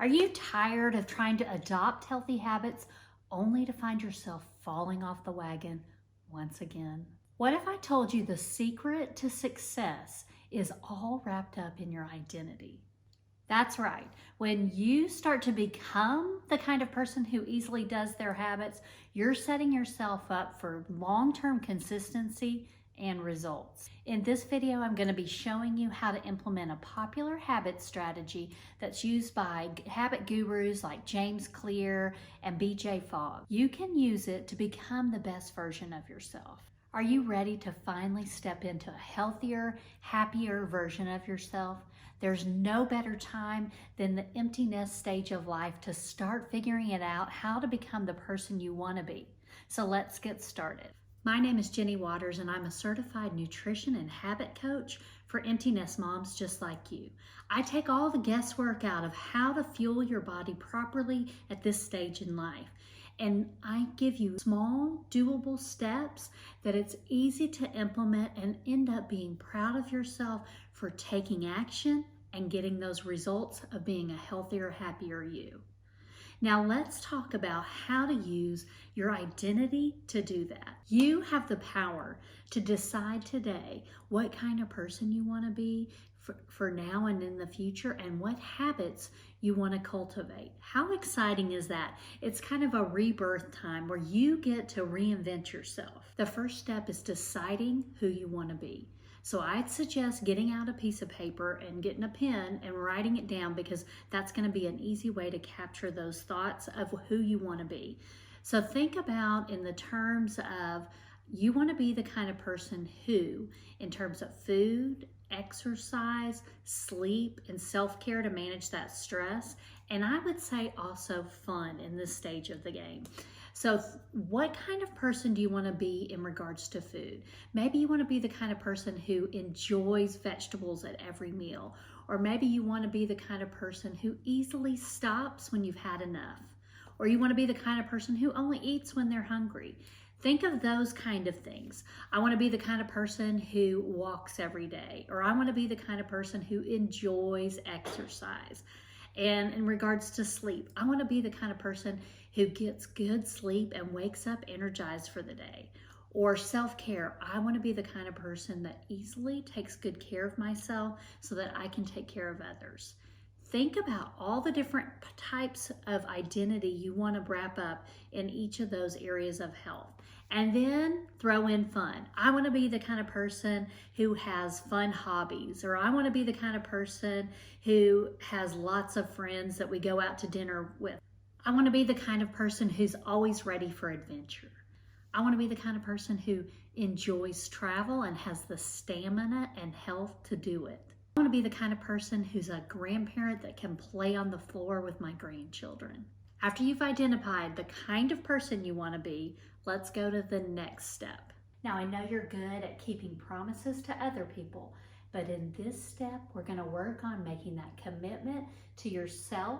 Are you tired of trying to adopt healthy habits only to find yourself falling off the wagon once again? What if I told you the secret to success is all wrapped up in your identity? That's right. When you start to become the kind of person who easily does their habits, you're setting yourself up for long-term consistency and results. In this video, I'm going to be showing you how to implement a popular habit strategy that's used by habit gurus like James Clear and BJ Fogg. You can use it to become the best version of yourself. Are you ready to finally step into a healthier, happier version of yourself? There's no better time than the empty nest stage of life to start figuring it out how to become the person you want to be. So let's get started. My name is Jenny Waters, and I'm a certified nutrition and habit coach for empty nest moms just like you. I take all the guesswork out of how to fuel your body properly at this stage in life. And I give you small, doable steps that it's easy to implement and end up being proud of yourself for taking action and getting those results of being a healthier, happier you. Now let's talk about how to use your identity to do that. You have the power to decide today what kind of person you want to be for now and in the future, and what habits you want to cultivate. How exciting is that? It's kind of a rebirth time where you get to reinvent yourself. The first step is deciding who you want to be. So I'd suggest getting out a piece of paper and getting a pen and writing it down, because that's going to be an easy way to capture those thoughts of who you want to be. So think about in the terms of you want to be the kind of person who, in terms of food, exercise, sleep, and self-care to manage that stress, and I would say also fun in this stage of the game. So what kind of person do you want to be in regards to food? Maybe you want to be the kind of person who enjoys vegetables at every meal, or maybe you want to be the kind of person who easily stops when you've had enough, or you want to be the kind of person who only eats when they're hungry. Think of those kind of things. I want to be the kind of person who walks every day, or I want to be the kind of person who enjoys exercise. And in regards to sleep, I want to be the kind of person who gets good sleep and wakes up energized for the day. Or self-care, I want to be the kind of person that easily takes good care of myself so that I can take care of others. Think about all the different types of identity you want to wrap up in each of those areas of health. And then throw in fun. I want to be the kind of person who has fun hobbies, or I want to be the kind of person who has lots of friends that we go out to dinner with. I want to be the kind of person who's always ready for adventure. I want to be the kind of person who enjoys travel and has the stamina and health to do it. I want to be the kind of person who's a grandparent that can play on the floor with my grandchildren. After you've identified the kind of person you want to be, let's go to the next step. Now, I know you're good at keeping promises to other people, but in this step, we're going to work on making that commitment to yourself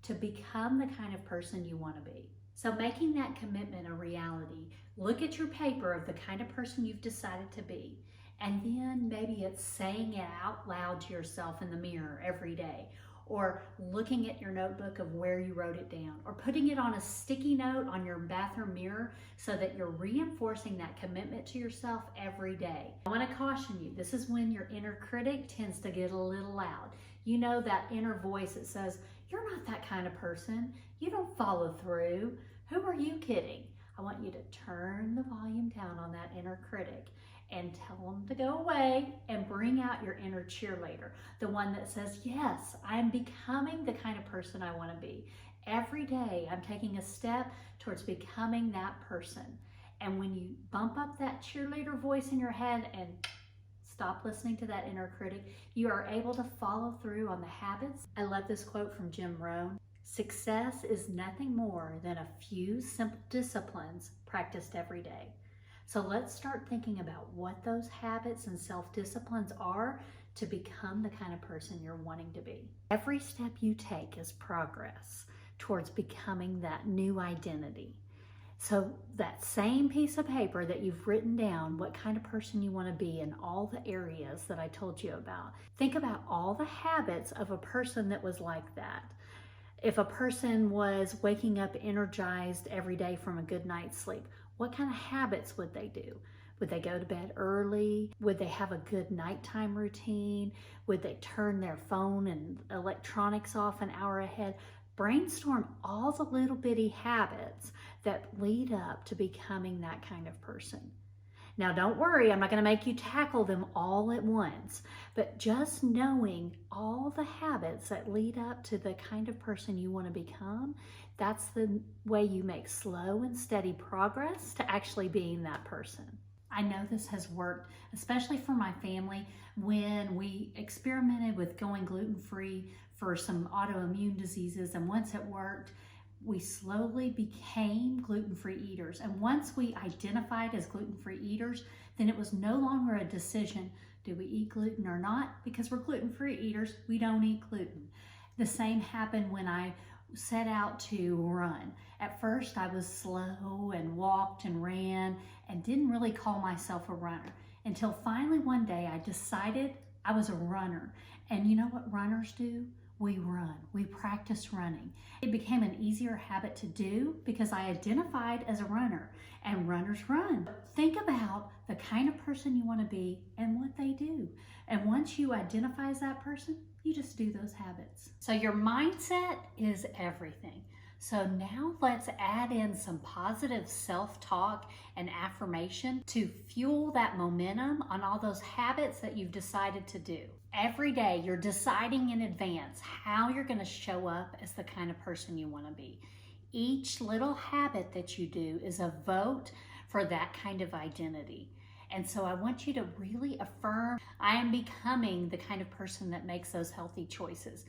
to become the kind of person you want to be. So making that commitment a reality, look at your paper of the kind of person you've decided to be. And then maybe it's saying it out loud to yourself in the mirror every day, or looking at your notebook of where you wrote it down, or putting it on a sticky note on your bathroom mirror so that you're reinforcing that commitment to yourself every day. I want to caution you, this is when your inner critic tends to get a little loud. You know, that inner voice that says, you're not that kind of person. You don't follow through. Who are you kidding? I want you to turn the volume down on that inner critic and tell them to go away and bring out your inner cheerleader, the one that says, yes, I am becoming the kind of person I want to be. Every day I'm taking a step towards becoming that person. And when you bump up that cheerleader voice in your head and stop listening to that inner critic, you are able to follow through on the habits. I love this quote from Jim Rohn. Success is nothing more than a few simple disciplines practiced every day. So let's start thinking about what those habits and self-disciplines are to become the kind of person you're wanting to be. Every step you take is progress towards becoming that new identity. So that same piece of paper that you've written down what kind of person you want to be in all the areas that I told you about, think about all the habits of a person that was like that. If a person was waking up energized every day from a good night's sleep, what kind of habits would they do? Would they go to bed early? Would they have a good nighttime routine? Would they turn their phone and electronics off an hour ahead? Brainstorm all the little bitty habits that lead up to becoming that kind of person. Now, don't worry, I'm not going to make you tackle them all at once, but just knowing all the habits that lead up to the kind of person you want to become, that's the way you make slow and steady progress to actually being that person. I know this has worked, especially for my family, when we experimented with going gluten-free for some autoimmune diseases, and once it worked, we slowly became gluten-free eaters. And once we identified as gluten-free eaters, then it was no longer a decision, do we eat gluten or not? Because we're gluten-free eaters, we don't eat gluten. The same happened when I set out to run. At first, I was slow and walked and ran and didn't really call myself a runner until finally one day I decided I was a runner. And you know what runners do? We run. We practice running. It became an easier habit to do because I identified as a runner, and runners run. Think about the kind of person you want to be and what they do. And once you identify as that person, you just do those habits. So your mindset is everything. So now let's add in some positive self-talk and affirmation to fuel that momentum on all those habits that you've decided to do. Every day you're deciding in advance how you're going to show up as the kind of person you want to be. Each little habit that you do is a vote for that kind of identity. And so I want you to really affirm, I am becoming the kind of person that makes those healthy choices.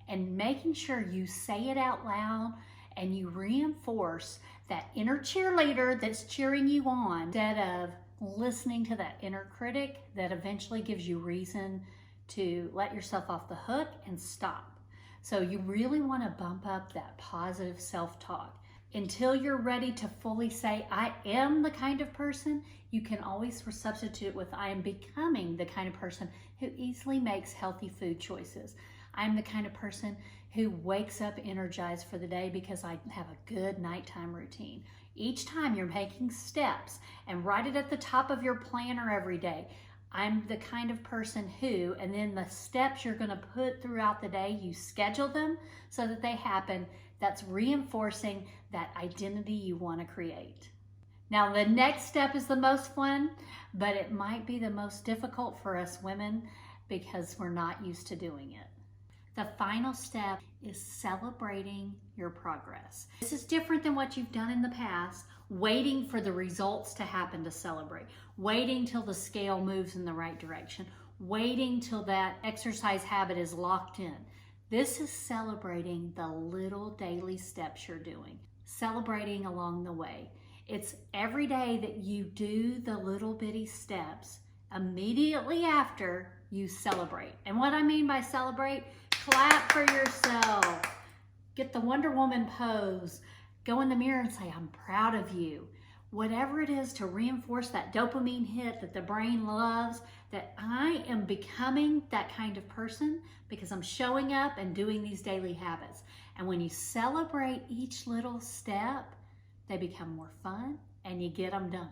And making sure you say it out loud and you reinforce that inner cheerleader that's cheering you on instead of listening to that inner critic that eventually gives you reason to let yourself off the hook and stop. So you really want to bump up that positive self-talk. Until you're ready to fully say, I am the kind of person, you can always substitute it with, I am becoming the kind of person who easily makes healthy food choices. I'm the kind of person who wakes up energized for the day because I have a good nighttime routine. Each time you're making steps and write it at the top of your planner every day. I'm the kind of person who, and then the steps you're going to put throughout the day, you schedule them so that they happen. That's reinforcing that identity you want to create. Now, the next step is the most fun, but it might be the most difficult for us women because we're not used to doing it. The final step is celebrating your progress. This is different than what you've done in the past, waiting for the results to happen to celebrate, waiting till the scale moves in the right direction, waiting till that exercise habit is locked in. This is celebrating the little daily steps you're doing, celebrating along the way. It's every day that you do the little bitty steps immediately after you celebrate. And what I mean by celebrate, clap for yourself. Get the Wonder Woman pose. Go in the mirror and say, I'm proud of you. Whatever it is to reinforce that dopamine hit that the brain loves, that I am becoming that kind of person because I'm showing up and doing these daily habits. And when you celebrate each little step, they become more fun and you get them done.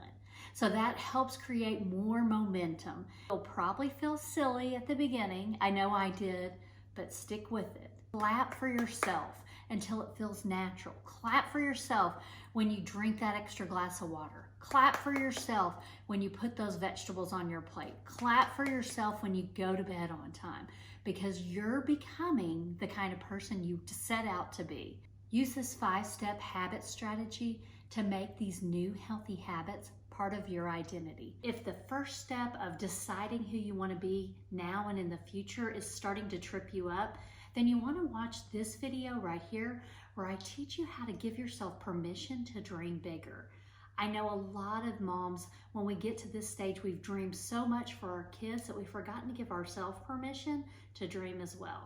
So that helps create more momentum. You'll probably feel silly at the beginning. I know I did, but stick with it. Clap for yourself until it feels natural. Clap for yourself when you drink that extra glass of water. Clap for yourself when you put those vegetables on your plate. Clap for yourself when you go to bed on time because you're becoming the kind of person you set out to be. Use this 5-step habit strategy to make these new healthy habits part of your identity. If the first step of deciding who you want to be now and in the future is starting to trip you up, then you want to watch this video right here where I teach you how to give yourself permission to dream bigger. I know a lot of moms, when we get to this stage, we've dreamed so much for our kids that we've forgotten to give ourselves permission to dream as well.